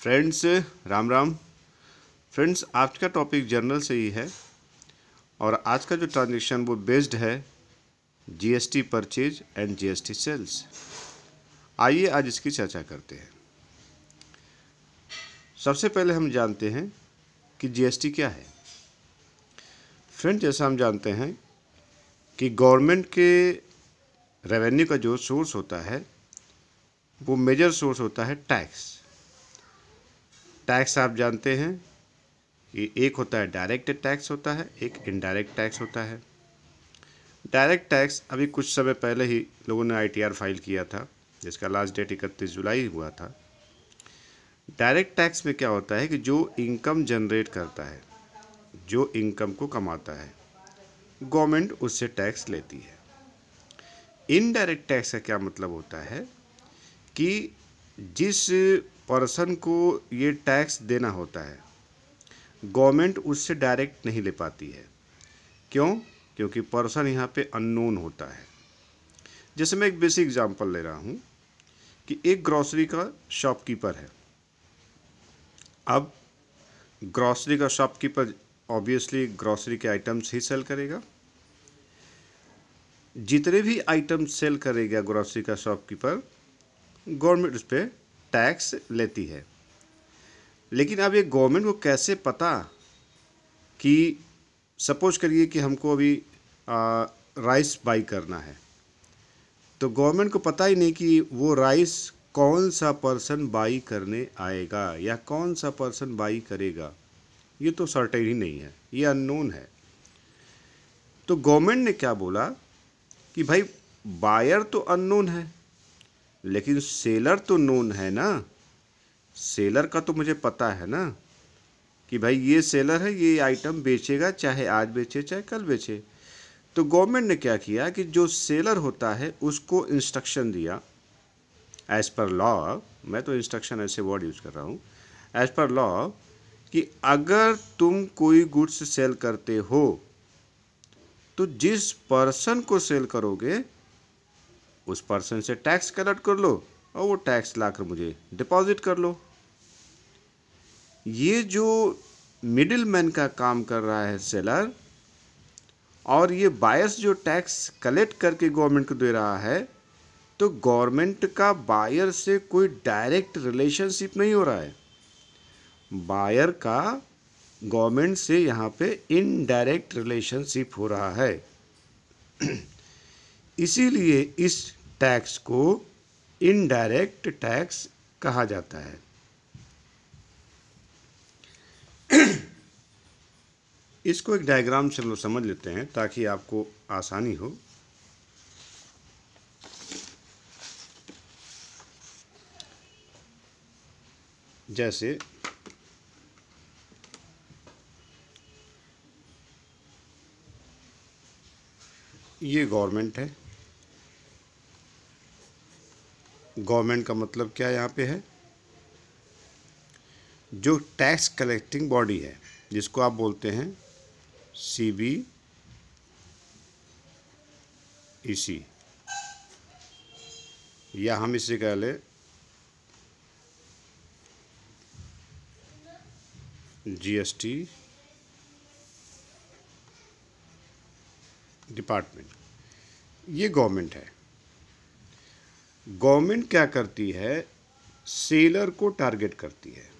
Friends, Ram Ram. Friends, आज का topic journal से ही है और आज का जो ट्रांजेक्शन वो बेस्ड है GST purchase and GST sales. आइए आज इसकी चर्चा करते हैं। सबसे पहले हम जानते हैं कि जीएसटी क्या है। फ्रेंड, जैसा हम जानते हैं कि गवर्नमेंट के रेवेन्यू का जो सोर्स होता है वो मेजर सोर्स होता है टैक्स। टैक्स आप जानते हैं कि एक होता है डायरेक्ट टैक्स होता है, एक इनडायरेक्ट टैक्स होता है। डायरेक्ट टैक्स अभी कुछ समय पहले ही लोगों ने आईटीआर फाइल किया था, जिसका लास्ट डेट 31 जुलाई हुआ था। डायरेक्ट टैक्स में क्या होता है कि जो इनकम जनरेट करता है, जो इनकम को कमाता है, गवर्नमेंट उससे टैक्स लेती है। इनडायरेक्ट टैक्स का क्या मतलब होता है कि जिस पर्सन को ये टैक्स देना होता है, गवर्नमेंट उससे डायरेक्ट नहीं ले पाती है। क्यों? क्योंकि पर्सन यहाँ पे अननोन होता है। जैसे मैं एक बेसिक एग्जांपल ले रहा हूँ कि एक ग्रॉसरी का शॉपकीपर है। अब ग्रॉसरी का शॉपकीपर ऑब्वियसली ग्रॉसरी के आइटम्स ही सेल करेगा। जितने भी आइटम सेल करेगा ग्रॉसरी का शॉपकीपर, गवर्नमेंट उस पर टैक्स लेती है। लेकिन अब ये गवर्नमेंट को कैसे पता कि सपोज करिए कि हमको अभी राइस बाई करना है, तो गवर्नमेंट को पता ही नहीं कि वो राइस कौन सा पर्सन बाई करने आएगा या कौन सा पर्सन बाई करेगा। ये तो सर्टेन ही नहीं है, ये अननोन है। तो गवर्नमेंट ने क्या बोला कि भाई बायर तो अननोन है लेकिन सेलर तो नोन है ना। सेलर का तो मुझे पता है ना कि भाई ये सेलर है, ये आइटम बेचेगा, चाहे आज बेचे चाहे कल बेचे। तो गवर्नमेंट ने क्या किया कि जो सेलर होता है उसको इंस्ट्रक्शन दिया एज पर लॉ। मैं तो इंस्ट्रक्शन ऐसे वर्ड यूज़ कर रहा हूँ, एज पर लॉ, कि अगर तुम कोई गुड्स सेल करते हो तो जिस पर्सन को सेल करोगे उस पर्सन से टैक्स कलेक्ट कर लो और वो टैक्स लाकर मुझे डिपॉजिट कर लो। ये जो मिडिल मैन का काम कर रहा है सेलर, और ये बायर्स जो टैक्स कलेक्ट करके गवर्नमेंट को दे रहा है, तो गवर्नमेंट का बायर से कोई डायरेक्ट रिलेशनशिप नहीं हो रहा है। बायर का गवर्नमेंट से यहाँ पे इनडायरेक्ट रिलेशनशिप हो रहा है। इसीलिए इस टैक्स को इनडायरेक्ट टैक्स कहा जाता है। इसको एक डायग्राम से हम लोग समझ लेते हैं ताकि आपको आसानी हो। जैसे ये गवर्नमेंट है। गवर्नमेंट का मतलब क्या यहाँ पे है? जो टैक्स कलेक्टिंग बॉडी है, जिसको आप बोलते हैं सीबीईसी, या हम इसे कह लें जीएसटी डिपार्टमेंट। ये गवर्नमेंट है। गवर्नमेंट क्या करती है? सेलर को टारगेट करती है।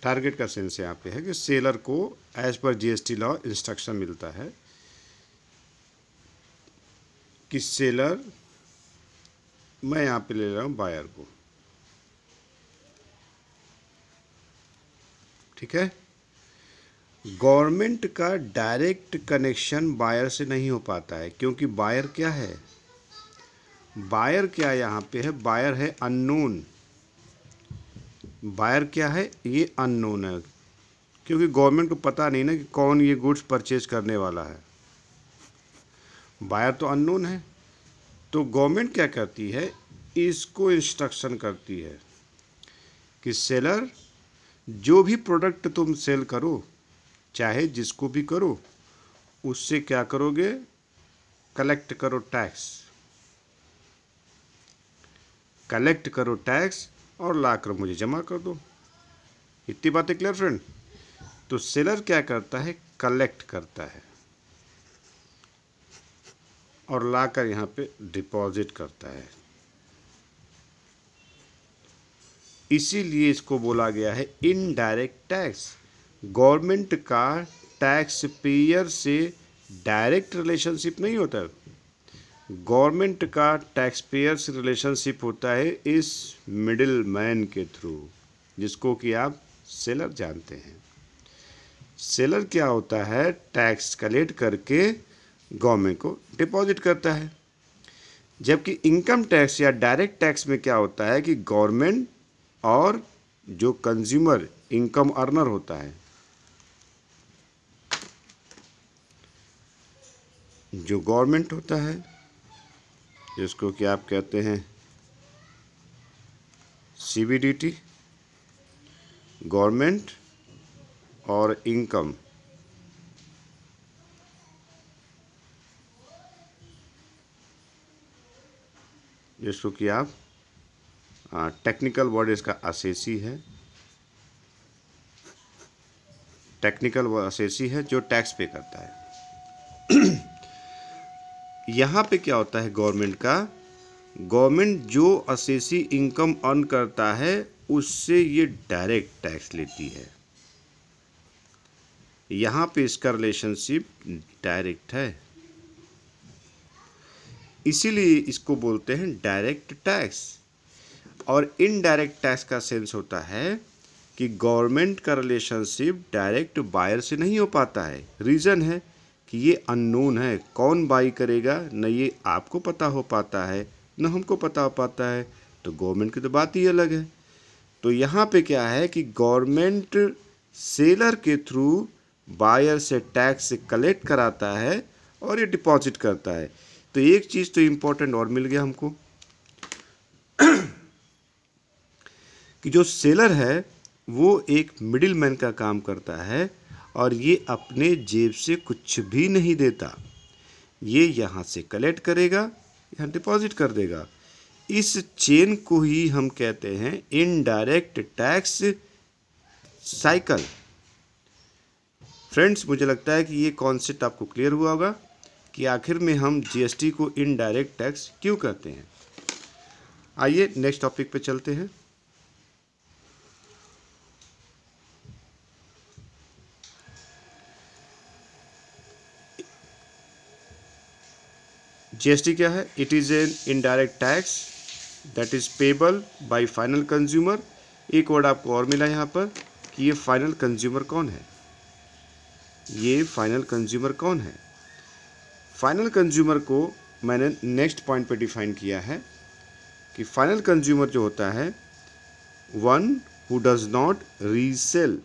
टारगेट का सेंस यहाँ पे है कि सेलर को as per GST law instruction मिलता है कि सेलर, मैं यहाँ पे ले रहा हूँ बायर को, ठीक है। गवर्नमेंट का डायरेक्ट कनेक्शन बायर से नहीं हो पाता है, क्योंकि बायर क्या है? बायर क्या यहाँ पे है? बायर है अननोन। बायर क्या है? ये अननोन है, क्योंकि गवर्नमेंट को पता नहीं ना कि कौन ये गुड्स परचेज करने वाला है। बायर तो अननोन है। तो गवर्नमेंट क्या करती है? इसको इंस्ट्रक्शन करती है कि सेलर, जो भी प्रोडक्ट तुम सेल करो, चाहे जिसको भी करो, उससे क्या करोगे? कलेक्ट करो टैक्स। कलेक्ट करो टैक्स और लाकर मुझे जमा कर दो। इतनी बातें क्लियर फ्रेंड। तो सेलर क्या करता है, कलेक्ट करता है और लाकर यहाँ पे डिपॉजिट करता है। इसीलिए इसको बोला गया है इनडायरेक्ट टैक्स। गवर्नमेंट का टैक्स पेयर से डायरेक्ट रिलेशनशिप नहीं होता है, गवर्नमेंट का टैक्स पेयर से रिलेशनशिप होता है इस मिडिल मैन के थ्रू, जिसको कि आप सेलर जानते हैं। सेलर क्या होता है, टैक्स कलेक्ट करके गवर्नमेंट को डिपॉजिट करता है। जबकि इनकम टैक्स या डायरेक्ट टैक्स में क्या होता है कि गवर्नमेंट और जो कंज्यूमर इनकम अर्नर होता है, जो गवर्नमेंट होता है, जिसको कि आप कहते हैं सीबीडीटी, गवर्नमेंट और इनकम, जिसको कि आप टेक्निकल वर्ड इसका असेसी है, टेक्निकल वर्ड असेसी है जो टैक्स पे करता है। यहाँ पे क्या होता है गवर्नमेंट का, गवर्नमेंट जो असेसी इनकम अर्न करता है उससे ये डायरेक्ट टैक्स लेती है। यहाँ पे इसका रिलेशनशिप डायरेक्ट है, इसीलिए इसको बोलते हैं डायरेक्ट टैक्स। और इनडायरेक्ट टैक्स का सेंस होता है कि गवर्नमेंट का रिलेशनशिप डायरेक्ट बायर से नहीं हो पाता है। रीज़न है कि ये अननोन है, कौन बाई करेगा न ये आपको पता हो पाता है न हमको पता हो पाता है, तो गवर्नमेंट की तो बात ही अलग है। तो यहाँ पे क्या है कि गवर्नमेंट सेलर के थ्रू बायर से टैक्स कलेक्ट कराता है और ये डिपॉजिट करता है। तो एक चीज़ तो इम्पोर्टेंट और मिल गया हमको कि जो सेलर है वो एक मिडिल मैन का काम करता है और ये अपने जेब से कुछ भी नहीं देता, ये यहाँ से कलेक्ट करेगा, यहाँ डिपॉजिट कर देगा। इस चेन को ही हम कहते हैं इनडायरेक्ट टैक्स साइकिल। फ्रेंड्स, मुझे लगता है कि ये कॉन्सेप्ट आपको क्लियर हुआ होगा कि आखिर में हम जीएसटी को इनडायरेक्ट टैक्स क्यों कहते हैं। आइए नेक्स्ट टॉपिक पे चलते हैं। जीएसटी क्या है? It is an indirect tax that is payable by final consumer. एक वर्ड आपको और मिला यहाँ पर कि ये फाइनल कंज्यूमर कौन है। ये फाइनल कंज्यूमर कौन है? फाइनल कंज्यूमर को मैंने नेक्स्ट पॉइंट पे डिफाइन किया है कि फाइनल कंज्यूमर जो होता है, one who does not resale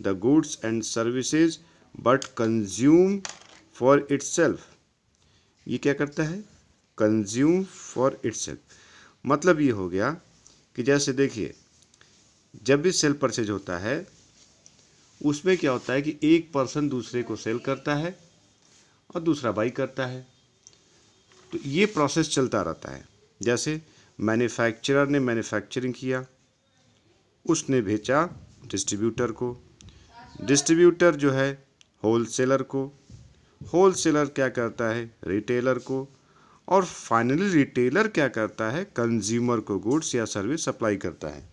the goods and services but consume for itself. ये क्या करता है? Consume for itself. मतलब ये हो गया कि जैसे देखिए, जब भी सेल परचेज होता है उसमें क्या होता है कि एक पर्सन दूसरे को सेल करता है और दूसरा बाई करता है। तो ये प्रोसेस चलता रहता है। जैसे मैन्युफैक्चरर ने मैन्युफैक्चरिंग किया, उसने बेचा डिस्ट्रीब्यूटर को, डिस्ट्रीब्यूटर जो है होलसेलर को, होलसेलर क्या करता है? रिटेलर को, और फाइनली रिटेलर क्या करता है? कंज्यूमर को गुड्स या सर्विस सप्लाई करता है।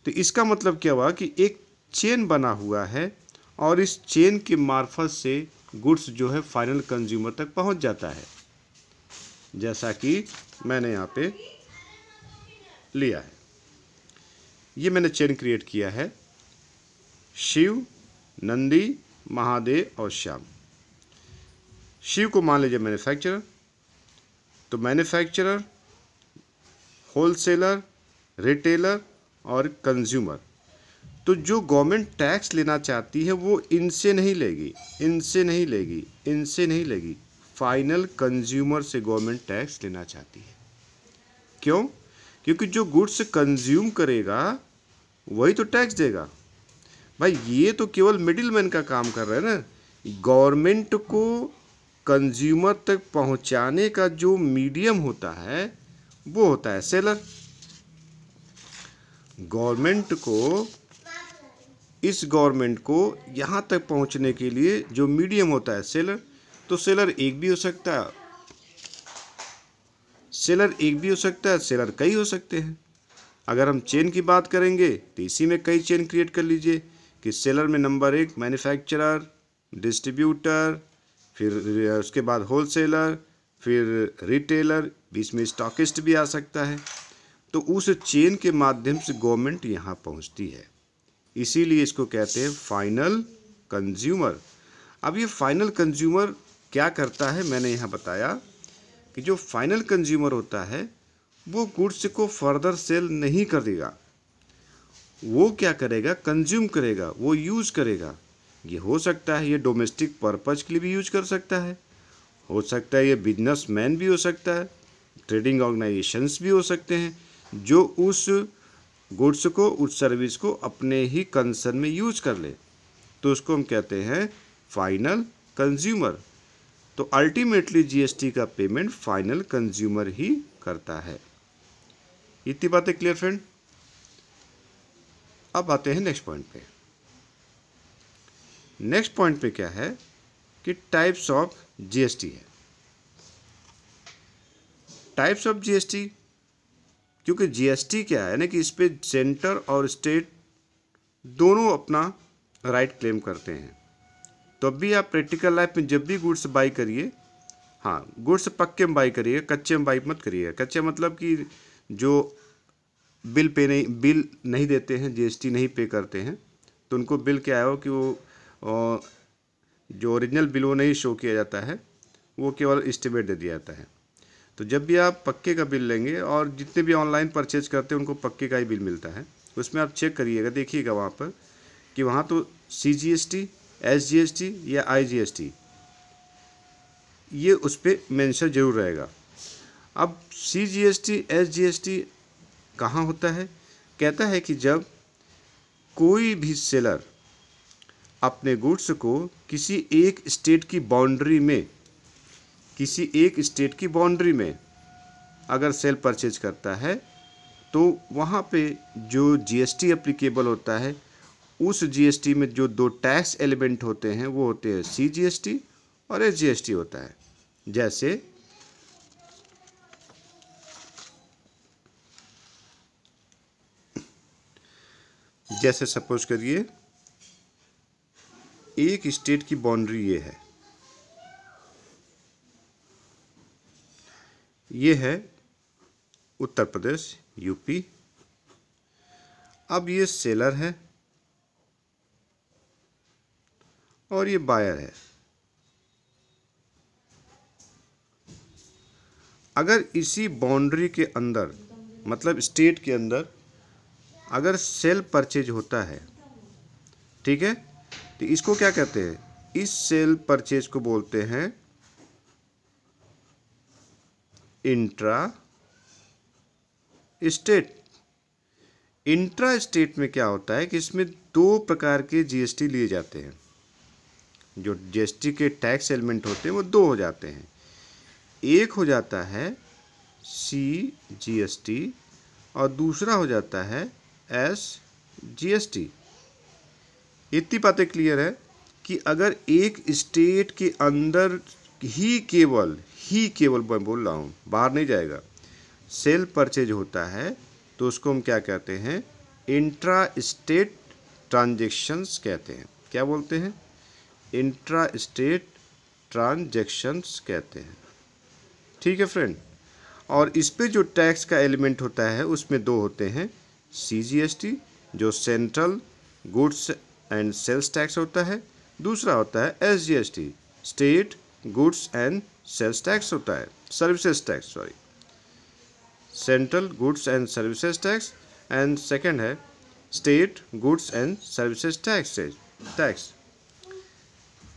तो इसका मतलब क्या हुआ कि एक चेन बना हुआ है और इस चेन के मार्फत से गुड्स जो है फाइनल कंज्यूमर तक पहुंच जाता है। जैसा कि मैंने यहाँ पे लिया है, ये मैंने चेन क्रिएट किया है, शिव, नंदी, महादेव और श्याम। शिव को मान लीजिए मैन्युफैक्चरर, तो मैन्युफैक्चरर, होलसेलर, रिटेलर और कंज्यूमर। तो जो गवर्नमेंट टैक्स लेना चाहती है वो इनसे नहीं लेगी, इनसे नहीं लेगी, इनसे नहीं लेगी, फाइनल कंज्यूमर से गवर्नमेंट टैक्स लेना चाहती है। क्यों? क्योंकि जो गुड्स कंज्यूम करेगा वही तो टैक्स देगा। भाई ये तो केवल मिडिल मैन का काम कर रहा है ना। गवर्नमेंट को कंज्यूमर तक पहुंचाने का जो मीडियम होता है वो होता है सेलर। गवर्नमेंट को यहाँ तक पहुँचने के लिए जो मीडियम होता है सेलर, तो सेलर एक भी हो सकता है, सेलर कई हो सकते हैं। अगर हम चेन की बात करेंगे तो इसी में कई चेन क्रिएट कर लीजिए कि सेलर में नंबर 1 मैन्युफैक्चरर, डिस्ट्रीब्यूटर, फिर उसके बाद होलसेलर, फिर रिटेलर, बीच में स्टॉकिस्ट भी आ सकता है। तो उस चेन के माध्यम से गवर्नमेंट यहाँ पहुँचती है, इसीलिए इसको कहते हैं फाइनल कंज्यूमर। अब ये फाइनल कंज्यूमर क्या करता है, मैंने यहाँ बताया कि जो फाइनल कंज्यूमर होता है वो गुड्स को फर्दर सेल नहीं कर देगा, वो क्या करेगा, कंज्यूम करेगा, वो यूज़ करेगा। ये हो सकता है ये डोमेस्टिक पर्पज के लिए भी यूज कर सकता है, हो सकता है ये बिजनेसमैन भी हो सकता है, ट्रेडिंग ऑर्गेनाइजेशंस भी हो सकते हैं, जो उस गुड्स को, उस सर्विस को अपने ही कंसर्न में यूज कर ले, तो उसको हम कहते हैं फाइनल कंज्यूमर। तो अल्टीमेटली जीएसटी का पेमेंट फाइनल कंज्यूमर ही करता है। इतनी बातें क्लियर फ्रेंड। अब आते हैं नेक्स्ट पॉइंट पे। नेक्स्ट पॉइंट पे क्या है कि टाइप्स ऑफ जीएसटी है। टाइप्स ऑफ जीएसटी, क्योंकि जीएसटी क्या है ना कि इस पे सेंटर और स्टेट दोनों अपना राइट क्लेम करते हैं। तो अब भी आप प्रैक्टिकल लाइफ में जब भी गुड्स बाई करिए, हाँ गुड्स पक्के में बाई करिए, कच्चे में बाई मत करिए। कच्चे मतलब कि जो बिल नहीं देते हैं, जीएसटी नहीं पे करते हैं, तो उनको बिल क्या है कि वो जो ओरिजिनल बिल वो नहीं शो किया जाता है, वो केवल एस्टिमेट दे दिया जाता है। तो जब भी आप पक्के का बिल लेंगे, और जितने भी ऑनलाइन परचेज करते हैं उनको पक्के का ही बिल मिलता है, उसमें आप चेक करिएगा, देखिएगा वहाँ पर कि वहाँ तो CGST, SGST या IGST ये उस पर मेंशन जरूर रहेगा। अब CGST SGST कहाँ होता है, कहता है कि जब कोई भी सेलर अपने गुड्स को किसी एक स्टेट की बाउंड्री में अगर सेल परचेज करता है, तो वहाँ पे जो जीएसटी एप्लीकेबल होता है, उस जीएसटी में जो 2 टैक्स एलिमेंट होते हैं वो होते हैं CGST और SGST होता है। जैसे सपोज करिए एक स्टेट की बाउंड्री ये है उत्तर प्रदेश, यूपी। अब ये सेलर है और ये बायर है। अगर इसी बाउंड्री के अंदर, मतलब स्टेट के अंदर अगर सेल परचेज होता है, ठीक है, तो इसको क्या कहते हैं, इस सेल परचेज को बोलते हैं इंट्रा स्टेट। इंट्रा स्टेट में क्या होता है कि इसमें 2 प्रकार के जीएसटी लिए जाते हैं। जो जीएसटी के टैक्स एलिमेंट होते हैं वो 2 हो जाते हैं। एक हो जाता है CGST और दूसरा हो जाता है SGST। इतनी बातें क्लियर है कि अगर एक स्टेट के अंदर ही केवल मैं बोल रहा हूँ, बाहर नहीं जाएगा, सेल परचेज होता है, तो उसको हम क्या कहते हैं, इंट्रा स्टेट ट्रांजैक्शंस कहते हैं। क्या बोलते हैं, इंट्रा स्टेट ट्रांजैक्शंस कहते हैं। ठीक है फ्रेंड। और इस पे जो टैक्स का एलिमेंट होता है उसमें 2 होते हैं, CGST जो central goods and sales tax होता है, दूसरा होता है SGST state goods and sales tax होता है, services tax, sorry, central goods and services tax, and second है state goods and services tax.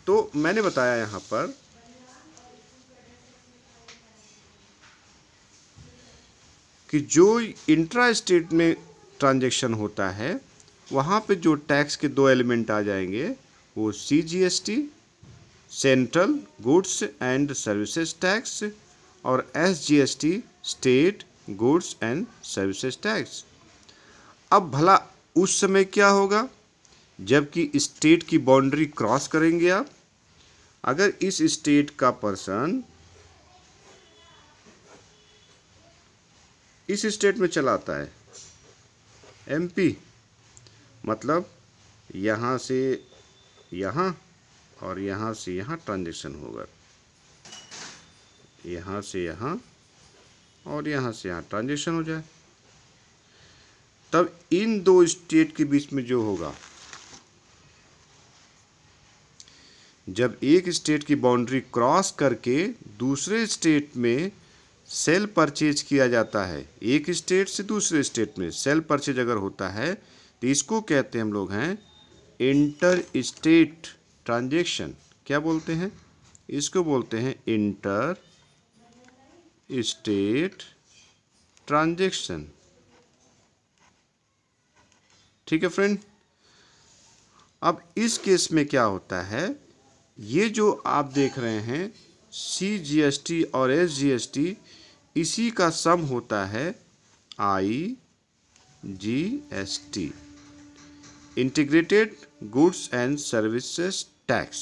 तो मैंने बताया यहाँ पर कि जो इंट्रा स्टेट में ट्रांजैक्शन होता है वहाँ पे जो टैक्स के 2 एलिमेंट आ जाएंगे, वो CGST central goods and services tax और SGST state goods and services tax. अब भला उस समय क्या होगा जबकि स्टेट की बाउंड्री क्रॉस करेंगे आप। अगर इस स्टेट का पर्सन इस स्टेट में चला आता है, एमपी, मतलब यहाँ से यहाँ और यहाँ से यहाँ ट्रांजैक्शन होगा, यहाँ से यहाँ और यहाँ से यहाँ ट्रांजैक्शन हो जाए, तब इन दो स्टेट के बीच में जो होगा, जब एक स्टेट की बाउंड्री क्रॉस करके दूसरे स्टेट में सेल परचेज किया जाता है, एक स्टेट से दूसरे स्टेट में सेल परचेज अगर होता है तो इसको कहते हैं हम लोग हैं इंटर स्टेट ट्रांजैक्शन। क्या बोलते हैं? इसको बोलते हैं इंटर स्टेट ट्रांजैक्शन। ठीक है फ्रेंड। अब इस केस में क्या होता है, ये जो आप देख रहे हैं CGST और SGST, इसी का सम होता है IGST, integrated goods and services tax.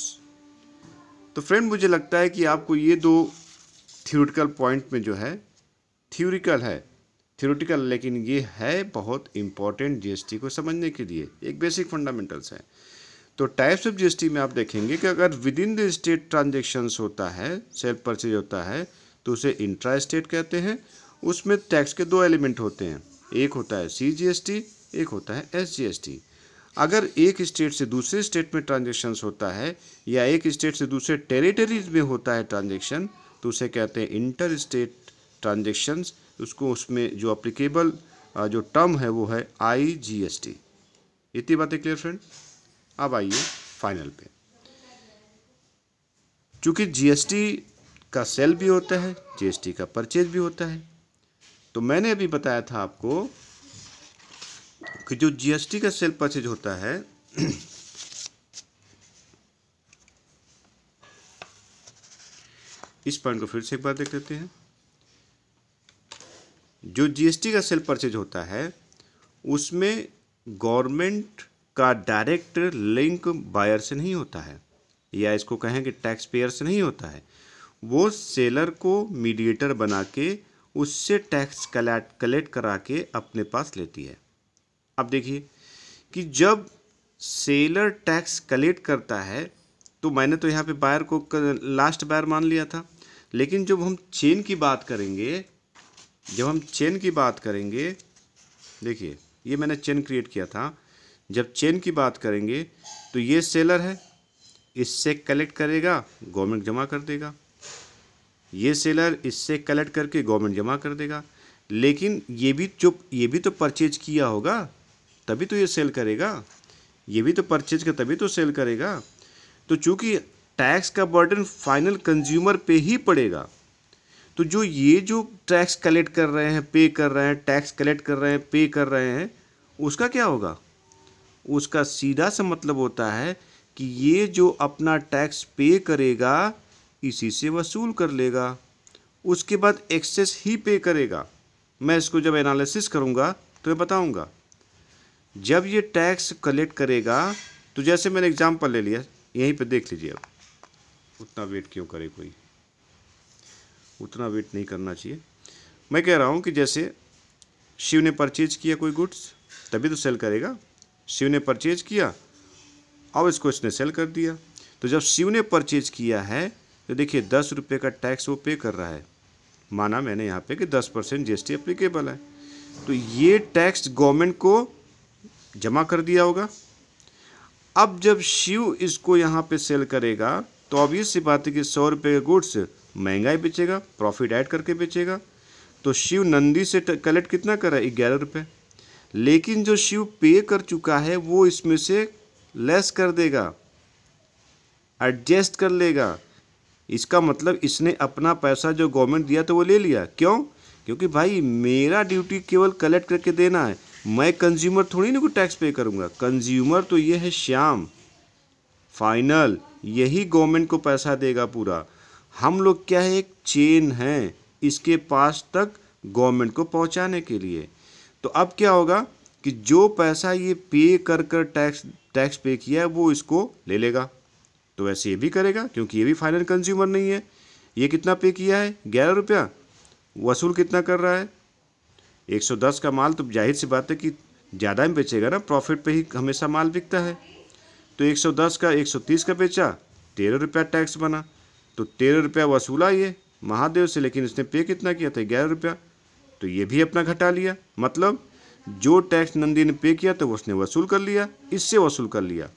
तो फ्रेंड मुझे लगता है कि आपको ये दो थ्योरेटिकल पॉइंट में जो है, थ्योरेटिकल लेकिन ये है बहुत इंपॉर्टेंट जीएसटी को समझने के लिए, एक बेसिक फंडामेंटल्स है। तो टाइप्स ऑफ जीएसटी में आप देखेंगे कि अगर with in the state transactions होता है, सेल्फ परचेज होता है, तो उसे इंट्रा स्टेट कहते हैं। उसमें टैक्स के दो एलिमेंट होते हैं, एक होता है CGST, एक होता है SGST। अगर एक स्टेट से दूसरे स्टेट में ट्रांजेक्शन्स होता है या एक स्टेट से दूसरे टेरिटरीज में होता है ट्रांजेक्शन, तो उसे कहते हैं इंटर स्टेट ट्रांजेक्शन्स। उसको उसमें जो अप्लीकेबल जो टर्म है वो है IGST। इतनी बातें क्लियर फ्रेंड। अब आइए फाइनल पे। चूँकि GST का सेल भी होता है, GST का परचेज भी होता है, तो मैंने अभी बताया था आपको कि जो GST का सेल परचेज होता है इस पॉइंट को फिर से एक बार देख लेते हैं। जो GST का सेल परचेज होता है उसमें गवर्नमेंट का डायरेक्ट लिंक बायर से नहीं होता है, या इसको कहें कि टैक्स पेयर से नहीं होता है। वो सेलर को मीडिएटर बना के उससे टैक्स कलेक्ट करा के अपने पास लेती है। अब देखिए कि जब सेलर टैक्स कलेक्ट करता है तो मैंने तो यहाँ पे बायर को लास्ट बायर मान लिया था, लेकिन जब हम चेन की बात करेंगे, देखिए ये मैंने चेन क्रिएट किया था। जब चेन की बात करेंगे तो ये सेलर है, इससे कलेक्ट करेगा, गवर्नमेंट जमा कर देगा। ये सेलर इससे कलेक्ट करके गवर्नमेंट जमा कर देगा। लेकिन ये भी तो परचेज किया होगा तभी तो ये सेल करेगा, ये भी तो परचेज का तभी तो सेल करेगा। तो चूंकि टैक्स का बर्डन फाइनल कंज्यूमर पे ही पड़ेगा, तो जो टैक्स कलेक्ट कर रहे हैं, पे कर रहे हैं, टैक्स कलेक्ट कर रहे हैं, पे कर रहे हैं, उसका क्या होगा? उसका सीधा सा मतलब होता है कि ये जो अपना टैक्स पे करेगा इसी से वसूल कर लेगा, उसके बाद एक्सेस ही पे करेगा। मैं इसको जब एनालिसिस करूँगा तो मैं बताऊँगा। जब ये टैक्स कलेक्ट करेगा तो जैसे मैंने एग्जांपल ले लिया, यहीं पे देख लीजिए। अब उतना वेट क्यों करे कोई, उतना वेट नहीं करना चाहिए। मैं कह रहा हूँ कि जैसे शिव ने परचेज किया कोई गुड्स, तभी तो सेल करेगा। शिव ने परचेज किया, अब इसको इसने सेल कर दिया। तो जब शिव ने परचेज किया है तो देखिए 10 रुपये का टैक्स वो पे कर रहा है। माना मैंने यहाँ पे कि 10% GST एप्लीकेबल है, तो ये टैक्स गवर्नमेंट को जमा कर दिया होगा। अब जब शिव इसको यहाँ पे सेल करेगा तो ऑब्वियस सी बात है कि 100 रुपये का गुड्स महंगा ही बेचेगा, प्रॉफिट ऐड करके बेचेगा। तो शिव नंदी से कलेक्ट कितना कर रहा है? 11 रुपये। लेकिन जो शिव पे कर चुका है वो इसमें से लेस कर देगा, एडजस्ट कर लेगा। इसका मतलब इसने अपना पैसा जो गवर्नमेंट दिया तो वो ले लिया। क्यों? क्योंकि भाई मेरा ड्यूटी केवल कलेक्ट करके देना है, मैं कंज्यूमर थोड़ी ना कोई टैक्स पे करूँगा। कंज्यूमर तो ये है श्याम, फाइनल यही गवर्नमेंट को पैसा देगा पूरा। हम लोग क्या है, एक चेन है, इसके पास तक गवर्नमेंट को पहुंचाने के लिए। तो अब क्या होगा कि जो पैसा ये पे कर कर टैक्स पे किया है वो इसको ले लेगा। तो वैसे ये भी करेगा क्योंकि ये भी फाइनल कंज्यूमर नहीं है। ये कितना पे किया है? 11 रुपया। वसूल कितना कर रहा है? 110 का माल, तो जाहिर सी बात है कि ज़्यादा में बेचेगा ना, प्रॉफिट पे ही हमेशा माल बिकता है। तो 110 का 130 का बेचा, 13 रुपया टैक्स बना। तो 13 रुपया वसूला ये महादेव से, लेकिन इसने पे कितना किया था? 11 रुपया। तो ये भी अपना घटा लिया। मतलब जो टैक्स नंदी ने पे किया तो उसने वसूल कर लिया, इससे वसूल कर लिया।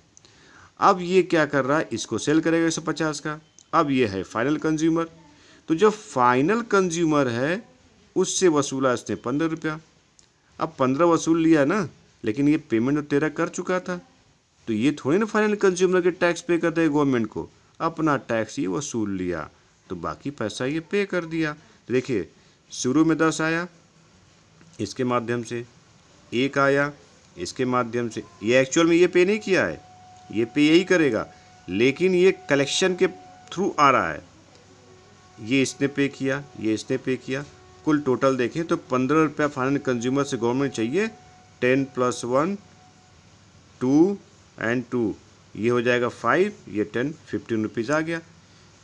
अब ये क्या कर रहा है? इसको सेल करेगा 150 का। अब ये है फाइनल कंज्यूमर। तो जो फाइनल कंज्यूमर है उससे वसूला इसने 15 रुपया। अब 15 वसूल लिया ना, लेकिन ये पेमेंट तो 13 कर चुका था। तो ये थोड़ी ना फाइनल कंज्यूमर के टैक्स पे करता है गवर्नमेंट को, अपना टैक्स ये वसूल लिया, तो बाकी पैसा ये पे कर दिया। तो देखिए शुरू में 10 आया, इसके माध्यम से 1 आया, इसके माध्यम से। ये एक्चुअल में ये पे नहीं किया है, ये पे यही करेगा, लेकिन ये कलेक्शन के थ्रू आ रहा है। ये इसने पे किया, ये इसने पे किया, कुल टोटल देखें तो 15 रुपया फाइनल कंज्यूमर से गवर्नमेंट चाहिए। 10 + 1 2 एंड 2, ये हो जाएगा 5, ये 10 15 रुपीज़ आ गया।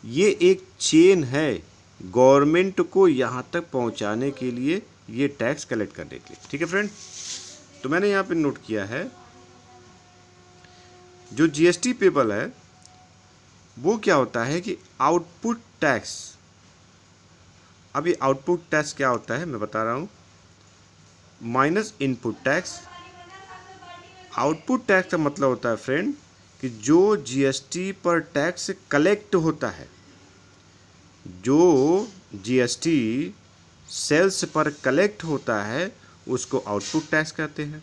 ये एक चेन है गवर्नमेंट को यहाँ तक पहुँचाने के लिए, ये टैक्स कलेक्ट करने के लिए। ठीक है फ्रेंड, तो मैंने यहाँ पे नोट किया है जो जीएसटी पेबल है वो क्या होता है कि आउटपुट टैक्स। अब ये आउटपुट टैक्स क्या होता है मैं बता रहा हूँ, minus input tax. Output tax का मतलब होता है फ्रेंड कि जो जीएसटी पर टैक्स कलेक्ट होता है, जो जीएसटी सेल्स पर कलेक्ट होता है उसको आउटपुट टैक्स कहते हैं,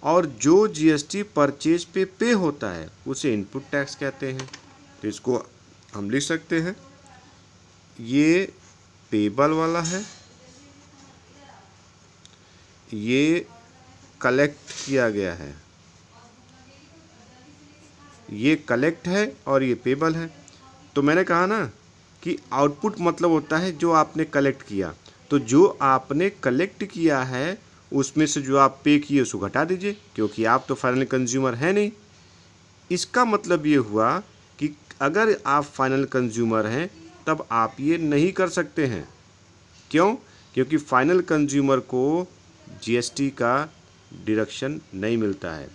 और जो जीएसटी परचेज पे होता है उसे इनपुट टैक्स कहते हैं। तो इसको हम लिख सकते हैं, ये पेबल वाला है, ये कलेक्ट किया गया है, ये कलेक्ट है और ये पेबल है। तो मैंने कहा ना कि आउटपुट मतलब होता है जो आपने कलेक्ट किया। तो जो आपने कलेक्ट किया है उसमें से जो आप पे किए उसको घटा दीजिए, क्योंकि आप तो फाइनल कंज्यूमर हैं नहीं। इसका मतलब ये हुआ कि अगर आप फाइनल कंज्यूमर हैं तब आप ये नहीं कर सकते हैं। क्यों? क्योंकि फाइनल कंज्यूमर को जीएसटी का डिडक्शन नहीं मिलता है,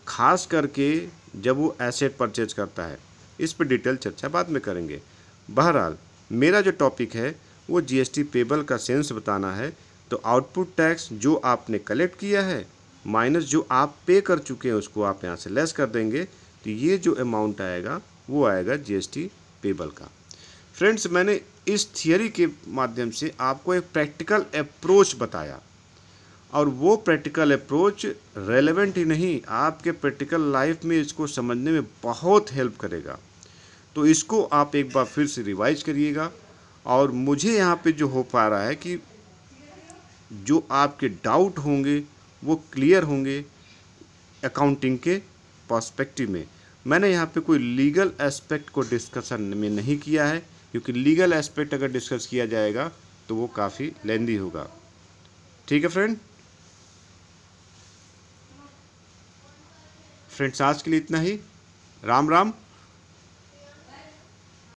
खास करके जब वो एसेट परचेज करता है। इस पर डिटेल चर्चा बाद में करेंगे। बहरहाल मेरा जो टॉपिक है वो जीएसटी पेबल का सेंस बताना है। तो आउटपुट टैक्स जो आपने कलेक्ट किया है माइनस जो आप पे कर चुके हैं उसको आप यहाँ से लेस कर देंगे, तो ये जो अमाउंट आएगा वो आएगा जीएसटी पेबल का। फ्रेंड्स, मैंने इस थियरी के माध्यम से आपको एक प्रैक्टिकल अप्रोच बताया, और वो प्रैक्टिकल अप्रोच रेलेवेंट ही नहीं, आपके प्रैक्टिकल लाइफ में इसको समझने में बहुत हेल्प करेगा। तो इसको आप एक बार फिर से रिवाइज करिएगा, और मुझे यहाँ पे जो हो पा रहा है कि जो आपके डाउट होंगे वो क्लियर होंगे अकाउंटिंग के पर्सपेक्टिव में। मैंने यहाँ पे कोई लीगल एस्पेक्ट को डिस्कशन में नहीं किया है, क्योंकि लीगल एस्पेक्ट अगर डिस्कस किया जाएगा तो वो काफ़ी लेंदी होगा। ठीक है फ्रेंड्स, आज के लिए इतना ही। राम राम।